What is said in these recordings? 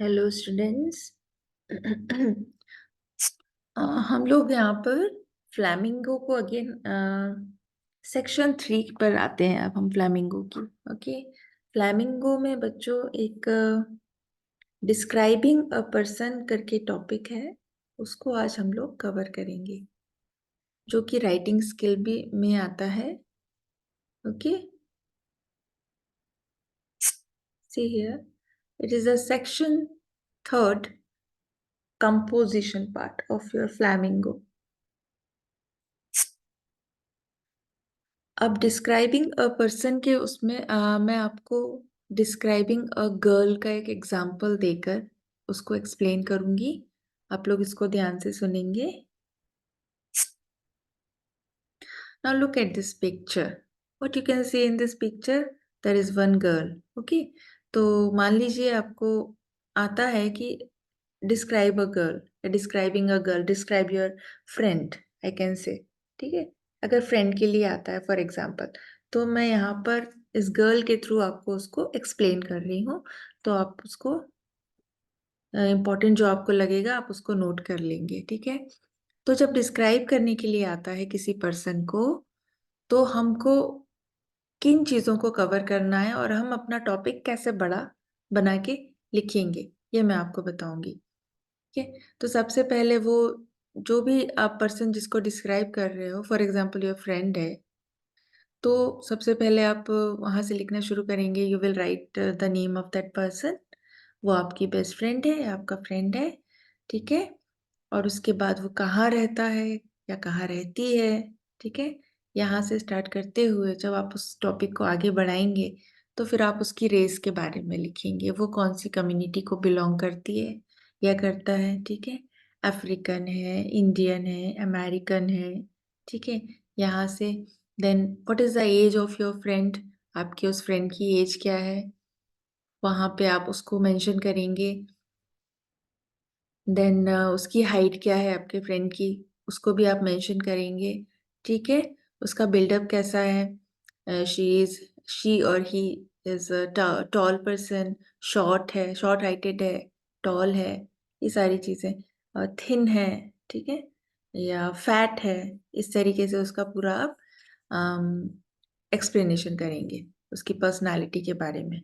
Hello students. हम लोग यहाँ पर फ्लैमिंगो को अगेन सेक्शन 3 पर आते हैं। अब हम फ्लैमिंगो की ओके। फ्लैमिंगो में बच्चों एक डिस्क्राइबिंग अ पर्सन करके टॉपिक है, उसको आज हम लोग कवर करेंगे, जो कि राइटिंग स्किल भी में आता है। Okay, see here, it is a section 3rd composition part of your flamingo. अब डिस्क्राइबिंग अ पर्सन के उसमें मैं आपको डिस्क्राइबिंग अ गर्ल का एक एग्जांपल देकर उसको एक्सप्लेन करूंगी। आप लोग इसको ध्यान से सुनेंगे। Now look at this picture. What you can see in this picture, there is one girl. Okay, तो मान लीजिए आपको आता है कि describe a girl, describing a girl, describe your friend, I can say. ठीक है, अगर फ्रेंड के लिए आता है फॉर एग्जाम्पल, तो मैं यहाँ पर इस गर्ल के थ्रू आपको उसको एक्सप्लेन कर रही हूँ। तो आप उसको इम्पोर्टेंट जो आपको लगेगा आप उसको नोट कर लेंगे। ठीक है, तो जब डिस्क्राइब करने के लिए आता है किसी पर्सन को, तो हमको किन चीज़ों को कवर करना है और हम अपना टॉपिक कैसे बड़ा बना के लिखेंगे, ये मैं आपको बताऊंगी। ठीक है, तो सबसे पहले वो जो भी आप पर्सन जिसको डिस्क्राइब कर रहे हो, फॉर एग्जाम्पल योर फ्रेंड है, तो सबसे पहले आप वहाँ से लिखना शुरू करेंगे। You will write the name of that person. वो आपकी बेस्ट फ्रेंड है, आपका फ्रेंड है। ठीक है, और उसके बाद वो कहाँ रहता है या कहाँ रहती है। ठीक है, यहाँ से स्टार्ट करते हुए जब आप उस टॉपिक को आगे बढ़ाएंगे, तो फिर आप उसकी रेस के बारे में लिखेंगे। वो कौन सी कम्युनिटी को बिलोंग करती है या करता है। ठीक है, अफ्रीकन है, इंडियन है, अमेरिकन है। ठीक है, यहाँ से then what is the age of your friend, आपके उस फ्रेंड की एज क्या है, वहाँ पे आप उसको मेंशन करेंगे। देन उसकी हाइट क्या है आपके फ्रेंड की, उसको भी आप मेंशन करेंगे। ठीक है, उसका बिल्डअप कैसा है, शी और he is tall person, short है, शॉर्ट हाइटेड है, टॉल है, ये सारी चीज़ें। और थिन है, ठीक है, या फैट है, इस तरीके से उसका पूरा आप एक्सप्लेनेशन करेंगे उसकी पर्सनालिटी के बारे में।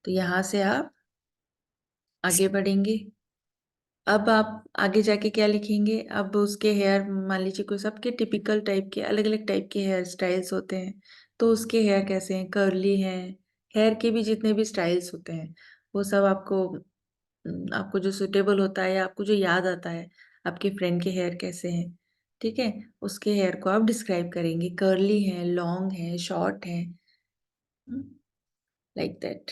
तो यहाँ से आप आगे बढ़ेंगे। अब आप आगे जाके क्या लिखेंगे, अब उसके हेयर, मान लीजिए कोई, सबके टिपिकल टाइप के अलग अलग टाइप के हेयर स्टाइल्स होते हैं। तो उसके हेयर कैसे हैं, कर्ली हैं। हेयर के भी जितने भी स्टाइल्स होते हैं वो सब आपको जो सुटेबल होता है या आपको जो याद आता है आपके फ्रेंड के हेयर कैसे हैं। ठीक है, उसके हेयर को आप डिस्क्राइब करेंगे, कर्ली है, लॉन्ग है, शॉर्ट है, लाइक दैट,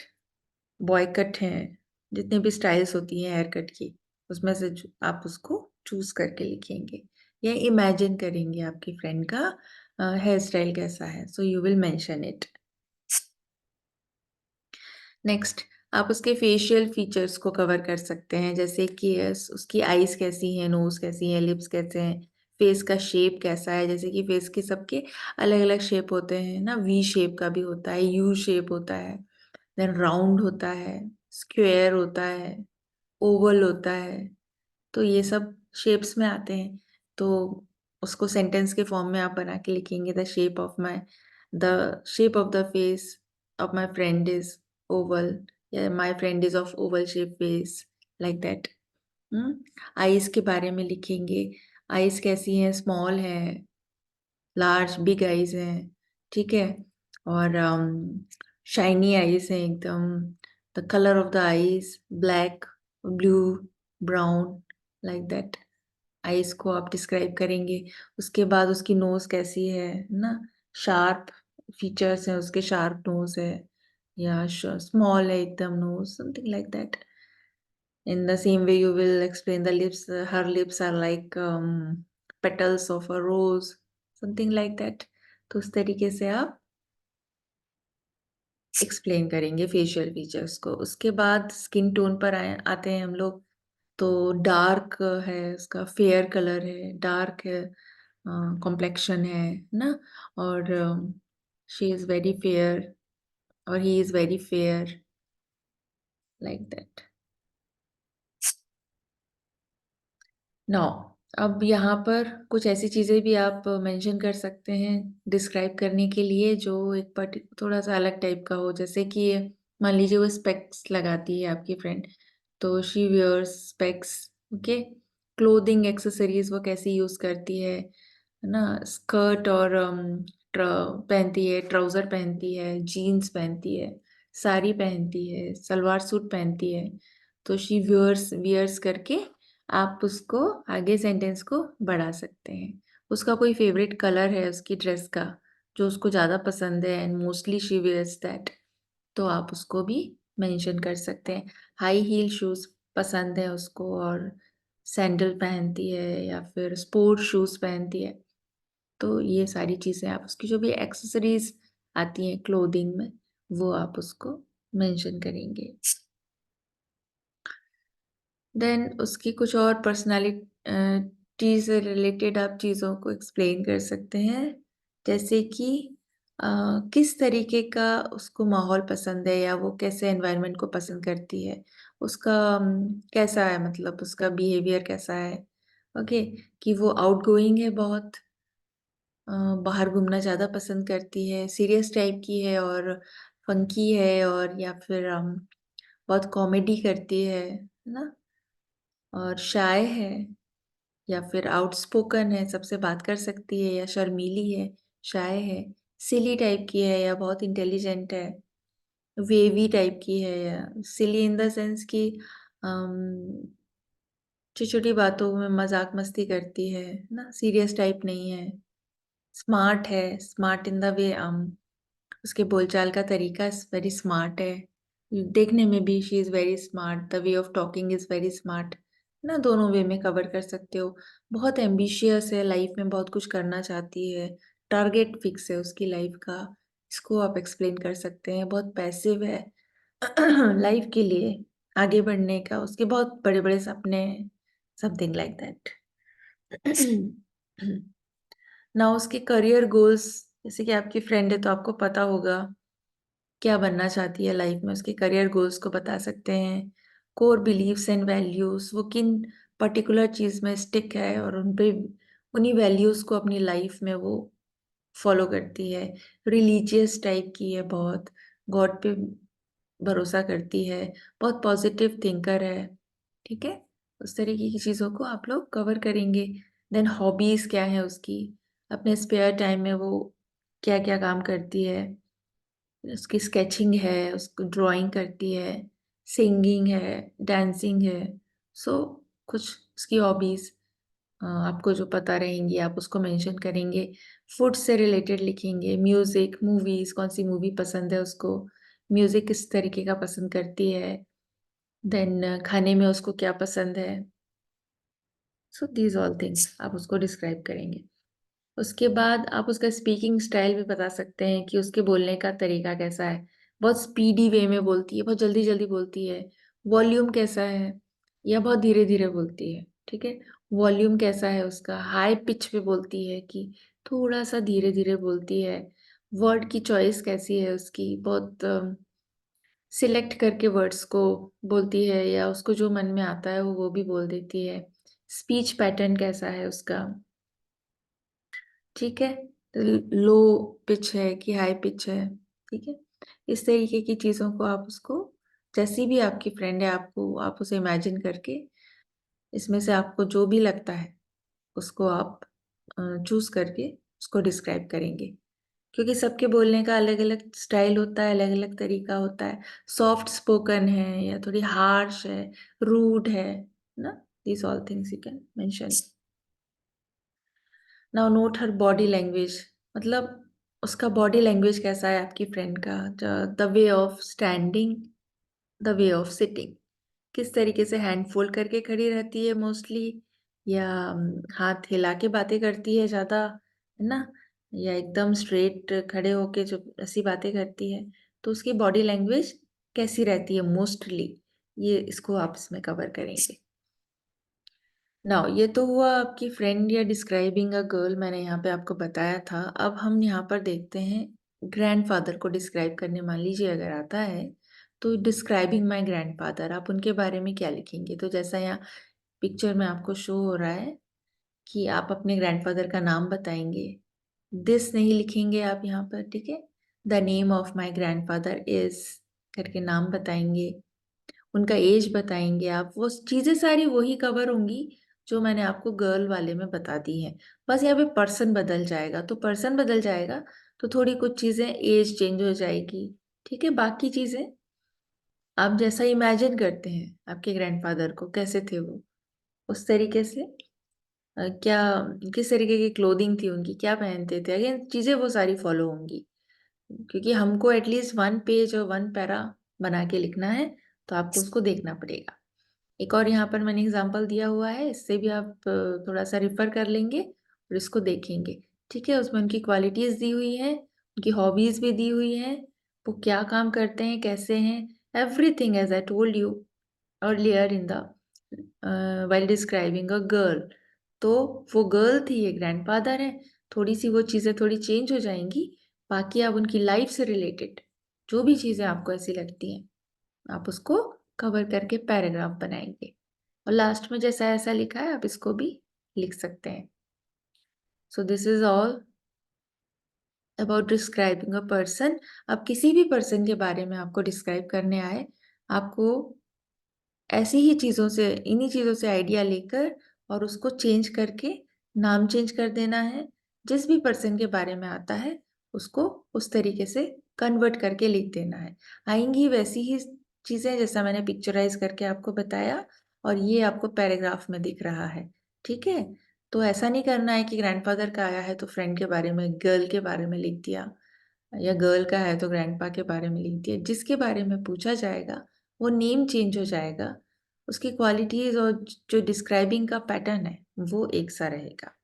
बॉय कट है। जितने भी स्टाइल्स होती हैं हेयर कट की, उसमें से आप उसको चूज करके लिखेंगे या इमेजिन करेंगे आपकी फ्रेंड का हेयर स्टाइल कैसा है। So you will mention it. Next, आप उसके फेशियल फीचर्स को कवर कर सकते हैं, जैसे कि उसकी आईज कैसी हैं, नोज कैसी है, लिप्स कैसे हैं, फेस का शेप कैसा है। जैसे कि फेस के सबके अलग अलग शेप होते हैं ना, वी शेप का भी होता है, यू शेप होता है, देन राउंड होता है, स्क्वायर होता है, ओवल होता है। तो ये सब शेप्स में आते हैं। तो उसको सेंटेंस के फॉर्म में आप बना के लिखेंगे, the shape of the face of my friend is oval, या my friend is of oval shape face, like that. Eyes के बारे में लिखेंगे, आईज कैसी हैं, स्मॉल है, लार्ज, बिग आईज हैं। ठीक है, और शाइनी आईज हैं एकदम। The colour of the eyes black, blue, brown, like that. Eyes को आप डिस्क्राइब करेंगे। उसके बाद उसकी नोज कैसी है ना, शार्प फीचर्स हैं उसके, शार्प नोज है या स्मॉल है एकदम nose, something like that. In the same way, you will explain the lips. Her lips are like petals of a rose, something like that. तो उस तरीके से आप एक्सप्लेन करेंगे फेशियल फीचर्स को। उसके बाद स्किन टोन पर आते हैं हम लोग। तो डार्क है, उसका फेयर कलर है, डार्क है, कॉम्प्लेक्शन है ना, और शी इज वेरी फेयर, और he is very fair, like that. Now अब यहाँ पर कुछ ऐसी चीज़ें भी आप मेंशन कर सकते हैं डिस्क्राइब करने के लिए जो एक थोड़ा सा अलग टाइप का हो, जैसे कि मान लीजिए वो स्पेक्स लगाती है आपकी फ्रेंड, तो she wears specs. Okay, clothing accessories वो कैसी यूज़ करती है ना, स्कर्ट और पहनती है, ट्राउज़र पहनती है, जीन्स पहनती है, साड़ी पहनती है, सलवार सूट पहनती है। तो शी वियर्स वियर्स करके आप उसको आगे सेंटेंस को बढ़ा सकते हैं। उसका कोई फेवरेट कलर है उसकी ड्रेस का जो उसको ज़्यादा पसंद है and mostly she wears that, तो आप उसको भी मेंशन कर सकते हैं। हाई हील शूज़ पसंद है उसको और सैंडल पहनती है या फिर स्पोर्ट शूज़ पहनती है। तो ये सारी चीज़ें आप उसकी जो भी एक्सेसरीज़ आती हैं क्लोथिंग में, वो आप उसको मेंशन करेंगे। देन उसकी कुछ और पर्सनालिटी से रिलेटेड आप चीज़ों को एक्सप्लेन कर सकते हैं, जैसे कि किस तरीके का उसको माहौल पसंद है या वो कैसे एनवायरनमेंट को पसंद करती है, उसका कैसा है, मतलब उसका बिहेवियर कैसा है। ओके, कि वो आउटगोइंग है बहुत, बाहर घूमना ज़्यादा पसंद करती है, सीरियस टाइप की है और फंकी है, और या फिर बहुत कॉमेडी करती है ना, और शाय है या फिर आउटस्पोकन है, सबसे बात कर सकती है, या शर्मीली है, शाय है, सिली टाइप की है या बहुत इंटेलिजेंट है, वेवी टाइप की है, या सिली इन द सेंस कि छोटी-छोटी बातों में मज़ाक मस्ती करती है ना, सीरियस टाइप नहीं है, स्मार्ट है, स्मार्ट इन द वे उसके बोलचाल का तरीका वेरी स्मार्ट है, देखने में भी she is very smart, the way of talking is very smart ना, दोनों वे में कवर कर सकते हो। बहुत एम्बिशियस है, लाइफ में बहुत कुछ करना चाहती है, टारगेट फिक्स है उसकी लाइफ का, इसको आप एक्सप्लेन कर सकते हैं। बहुत पैसिव है लाइफ के लिए आगे बढ़ने का उसके बहुत बड़े बड़े सपने हैं, समथिंग लाइक दैट। ना उसके करियर गोल्स, जैसे कि आपकी फ्रेंड है तो आपको पता होगा क्या बनना चाहती है लाइफ में, उसके करियर गोल्स को बता सकते हैं। कोर बिलीव्स एंड वैल्यूज़, वो किन पर्टिकुलर चीज़ में स्टिक है और उन पे उन्हीं वैल्यूज़ को अपनी लाइफ में वो फॉलो करती है। रिलीजियस टाइप की है बहुत, गॉड पे भरोसा करती है, बहुत पॉजिटिव थिंकर है, ठीक है? उस तरीके की चीज़ों को आप लोग कवर करेंगे। देन हॉबीज़ क्या है उसकी, अपने स्पेयर टाइम में वो क्या-क्या काम करती है, उसकी स्केचिंग है, उसको ड्राइंग करती है, सिंगिंग है, डांसिंग है। सो कुछ उसकी हॉबीज़ आपको जो पता रहेंगी आप उसको मेंशन करेंगे। फूड से रिलेटेड लिखेंगे, म्यूज़िक, मूवीज़, कौन-सी मूवी पसंद है उसको, म्यूज़िक किस तरीके का पसंद करती है, देन खाने में उसको क्या पसंद है। सो दीज़ ऑल थिंग्स आप उसको डिस्क्राइब करेंगे। उसके बाद आप उसका स्पीकिंग स्टाइल भी बता सकते हैं कि उसके बोलने का तरीका कैसा है। बहुत स्पीडी वे में बोलती है, बहुत जल्दी-जल्दी बोलती है। वॉल्यूम कैसा है या बहुत धीरे-धीरे बोलती है, ठीक है? वॉल्यूम कैसा है उसका, हाई पिच पे बोलती है कि थोड़ा-सा धीरे-धीरे बोलती है। वर्ड की चॉइस कैसी है उसकी, बहुत सिलेक्ट करके वर्ड्स को बोलती है या उसको जो मन में आता है वो भी बोल देती है। स्पीच पैटर्न कैसा है उसका, ठीक है? लो पिच है कि हाई पिच है, ठीक है? इस तरीके की चीज़ों को आप उसको, जैसी भी आपकी फ्रेंड है आपको आप उसे इमेजिन करके इसमें से आपको जो भी लगता है उसको आप चूज़ करके उसको डिस्क्राइब करेंगे। क्योंकि सबके बोलने का अलग-अलग स्टाइल होता है, अलग-अलग तरीका होता है। सॉफ्ट स्पोकन है या थोड़ी हार्श है, रूड है ना? These all things you can mention. Now note her body language, मतलब उसका बॉडी लैंग्वेज कैसा है आपकी फ्रेंड का, the way of standing, the way of sitting, किस तरीके से हैंड फोल्ड करके खड़ी रहती है मोस्टली, या हाथ हिला के बातें करती है ज़्यादा, है ना, या एकदम स्ट्रेट खड़े होके जो ऐसी बातें करती है, तो उसकी बॉडी लैंग्वेज कैसी रहती है मोस्टली, ये इसको आप इसमें कवर करेंगे। नाउ ये तो हुआ आपकी फ्रेंड या डिस्क्राइबिंग अ गर्ल, मैंने यहाँ पे आपको बताया था। अब हम यहाँ पर देखते हैं ग्रैंडफ़ादर को डिस्क्राइब करने, मान लीजिए अगर आता है, तो डिस्क्राइबिंग माय ग्रैंडफ़ादर आप उनके बारे में क्या लिखेंगे? तो जैसा यहाँ पिक्चर में आपको शो हो रहा है कि आप अपने ग्रैंडफादर का नाम बताएंगे। दिस नहीं लिखेंगे आप यहाँ पर, ठीक है। The name of my grandfather is करके नाम बताएंगे, उनका एज बताएंगे आप। वो चीज़ें सारी वही कवर होंगी जो मैंने आपको गर्ल वाले में बता दी हैं। बस यहाँ पे पर्सन बदल जाएगा, तो पर्सन बदल जाएगा तो थोड़ी कुछ चीज़ें, एज चेंज हो जाएगी, ठीक है। बाकी चीज़ें आप जैसा इमेजिन करते हैं आपके ग्रैंडफादर को, कैसे थे वो, उस तरीके से क्या, किस तरीके की क्लोथिंग थी उनकी, क्या पहनते थे, अगेन चीज़ें वो सारी फॉलो होंगी। क्योंकि हमको एटलीस्ट 1 पेज और 1 पैरा बना के लिखना है, तो आपको उसको देखना पड़ेगा। एक और यहाँ पर मैंने एग्जांपल दिया हुआ है, इससे भी आप थोड़ा सा रिफर कर लेंगे और इसको देखेंगे, ठीक है। उसमें उनकी क्वालिटीज़ दी हुई हैं, उनकी हॉबीज़ भी दी हुई हैं, वो क्या काम करते हैं, कैसे हैं, everything as I told you earlier in the while describing a girl. तो वो गर्ल थी, ये ग्रैंडफादर है, थोड़ी सी वो चीज़ें थोड़ी चेंज हो जाएंगी। बाकी आप उनकी लाइफ से रिलेटेड जो भी चीज़ें आपको ऐसी लगती हैं, आप उसको कवर करके पैराग्राफ बनाएंगे। और लास्ट में जैसा ऐसा लिखा है आप इसको भी लिख सकते हैं। So this is all about describing a person. अब किसी भी पर्सन के बारे में आपको डिस्क्राइब करने आए, आपको ऐसी ही चीज़ों से, इन्हीं चीज़ों से आइडिया लेकर और उसको चेंज करके नाम चेंज कर देना है। जिस भी पर्सन के बारे में आता है उसको उस तरीके से कन्वर्ट करके लिख देना है। आएंगी वैसी ही चीज़ें जैसा मैंने पिक्चराइज करके आपको बताया, और ये आपको पैराग्राफ में दिख रहा है, ठीक है। तो ऐसा नहीं करना है कि ग्रैंडफादर का आया है तो फ्रेंड के बारे में, गर्ल के बारे में लिख दिया, या गर्ल का है तो ग्रैंडपा के बारे में लिख दिया। जिसके बारे में पूछा जाएगा वो नेम चेंज हो जाएगा, उसकी क्वालिटीज और जो डिस्क्राइबिंग का पैटर्न है वो एक सा रहेगा।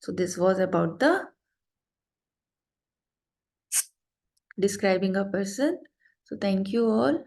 So this was about the describing a person. So thank you all.